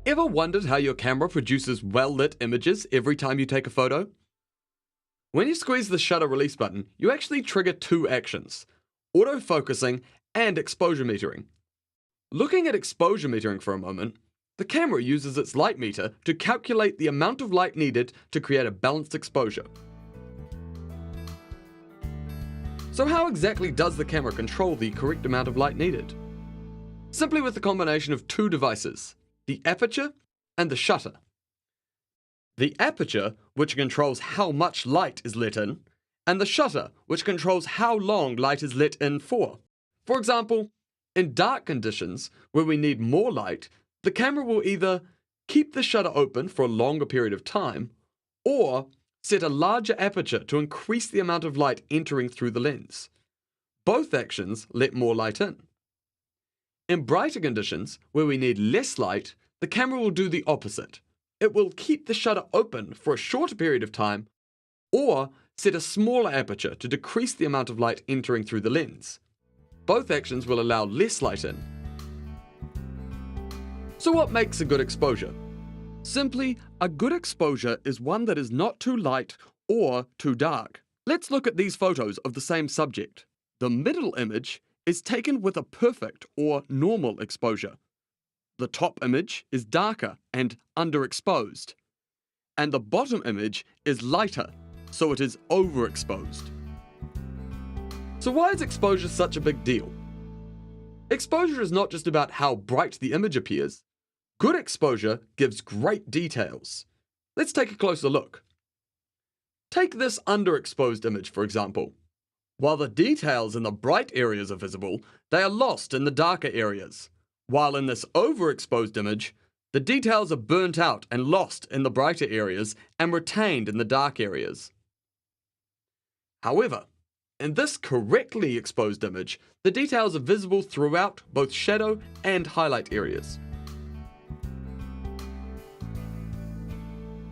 Ever wondered how your camera produces well-lit images every time you take a photo? When you squeeze the shutter release button, you actually trigger two actions: autofocusing and exposure metering. Looking at exposure metering for a moment, the camera uses its light meter to calculate the amount of light needed to create a balanced exposure. So how exactly does the camera control the correct amount of light needed? Simply with the combination of two devices, the aperture and the shutter. The aperture, which controls how much light is let in, and the shutter, which controls how long light is let in for. For example, in dark conditions where we need more light, the camera will either keep the shutter open for a longer period of time, or set a larger aperture to increase the amount of light entering through the lens. Both actions let more light in. In brighter conditions, where we need less light, the camera will do the opposite. It will keep the shutter open for a shorter period of time, or set a smaller aperture to decrease the amount of light entering through the lens. Both actions will allow less light in. So what makes a good exposure? Simply, a good exposure is one that is not too light or too dark. Let's look at these photos of the same subject. The middle image is taken with a perfect or normal exposure. The top image is darker and underexposed. And the bottom image is lighter, so it is overexposed. So why is exposure such a big deal? Exposure is not just about how bright the image appears. Good exposure gives great details. Let's take a closer look. Take this underexposed image, for example. While the details in the bright areas are visible, they are lost in the darker areas. While in this overexposed image, the details are burnt out and lost in the brighter areas and retained in the dark areas. However, in this correctly exposed image, the details are visible throughout both shadow and highlight areas.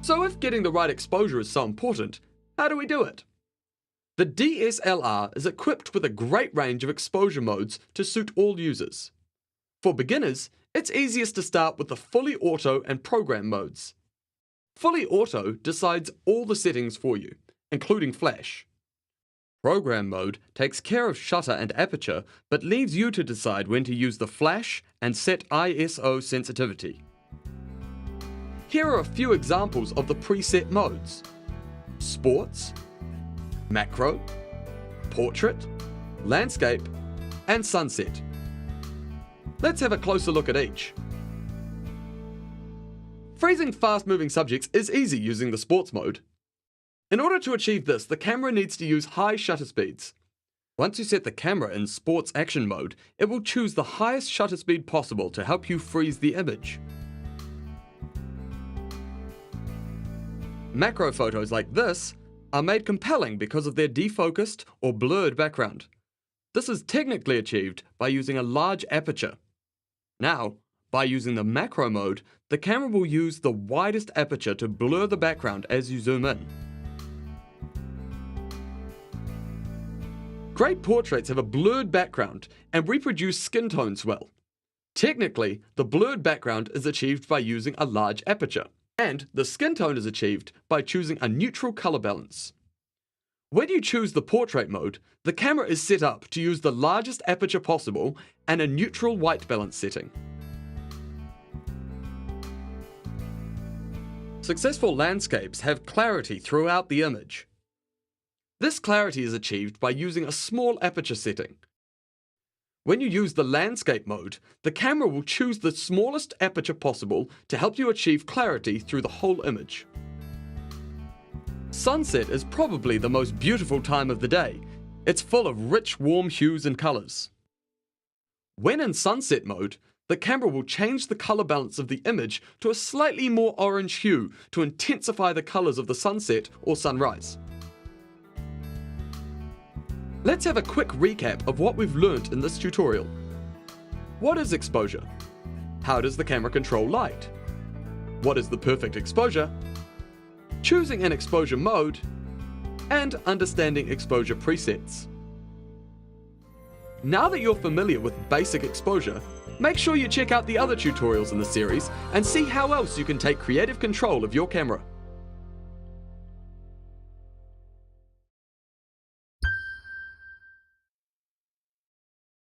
So if getting the right exposure is so important, how do we do it? The DSLR is equipped with a great range of exposure modes to suit all users. For beginners, it's easiest to start with the fully auto and program modes. Fully auto decides all the settings for you, including flash. Program mode takes care of shutter and aperture, but leaves you to decide when to use the flash and set ISO sensitivity. Here are a few examples of the preset modes: Sports, Macro, Portrait, Landscape, and Sunset. Let's have a closer look at each. Freezing fast-moving subjects is easy using the Sports mode. In order to achieve this, the camera needs to use high shutter speeds. Once you set the camera in Sports Action mode, it will choose the highest shutter speed possible to help you freeze the image. Macro photos like this are made compelling because of their defocused or blurred background. This is technically achieved by using a large aperture. Now, by using the macro mode, the camera will use the widest aperture to blur the background as you zoom in. Great portraits have a blurred background and reproduce skin tones well. Technically, the blurred background is achieved by using a large aperture, and the skin tone is achieved by choosing a neutral color balance. When you choose the portrait mode, the camera is set up to use the largest aperture possible and a neutral white balance setting. Successful landscapes have clarity throughout the image. This clarity is achieved by using a small aperture setting. When you use the landscape mode, the camera will choose the smallest aperture possible to help you achieve clarity through the whole image. Sunset is probably the most beautiful time of the day. It's full of rich, warm hues and colors. When in sunset mode, the camera will change the color balance of the image to a slightly more orange hue to intensify the colors of the sunset or sunrise. Let's have a quick recap of what we've learnt in this tutorial. What is exposure? How does the camera control light? What is the perfect exposure? Choosing an exposure mode, and understanding exposure presets. Now that you're familiar with basic exposure, Make sure you check out the other tutorials in the series and see how else you can take creative control of your camera.